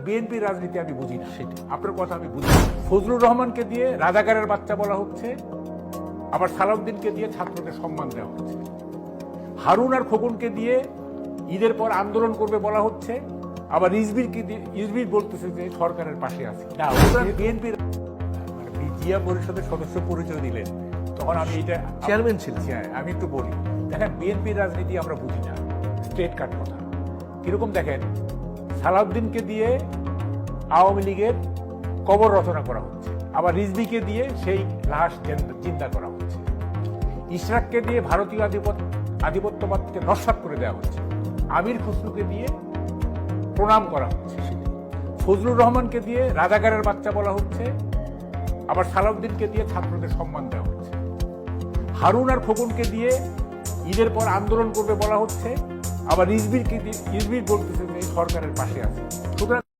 বিএনপির রাজনীতি আমি বুঝি না, সেটি আপনার কথা আমি বুঝি না। ফজলুর রহমানকে দিয়ে রাজাকারের বাচ্চা বলা হচ্ছে, আবার সালাউদ্দিনকে দিয়ে ছাত্রদের সম্মান দেওয়া হচ্ছে। হারুন আর খোকনকে দিয়ে ঈদের পর আন্দোলন করবে বলা হচ্ছে, আবার ইসবির বলতেছে যে সরকারের পাশে আছে। না, বিএনপির জিয়া পরিষদের সদস্য পরিচয় দিলেন, তখন আমি এটা চেয়ারম্যান ছিলেন। আমি একটু বলি, দেখেন বিএনপির রাজনীতি আমরা বুঝি না, স্ট্রেট কাট কথা। কিরকম দেখেন, সালাউদ্দিনকে দিয়ে আওয়ামী লীগের কবর রচনা করা হচ্ছে, আবার রিজভিকে দিয়ে সেই লাশ জিন্দা করা হচ্ছে। ইশরাককে দিয়ে ভারতীয় আধিপত্যবাদকে নস্যাৎ করে দেওয়া হচ্ছে। আমির খুসরুকে দিয়ে প্রণাম করা হচ্ছে। ফজলুর রহমানকে দিয়ে রাজাকারের বাচ্চা বলা হচ্ছে, আবার সালাউদ্দিনকে দিয়ে ছাত্রদের সম্মান দেওয়া হচ্ছে। হারুন আর খোকনকে দিয়ে ঈদের পর আন্দোলন করবে বলা হচ্ছে, আবার ইসবির বলতেছে যে সরকারের পাশে আছে।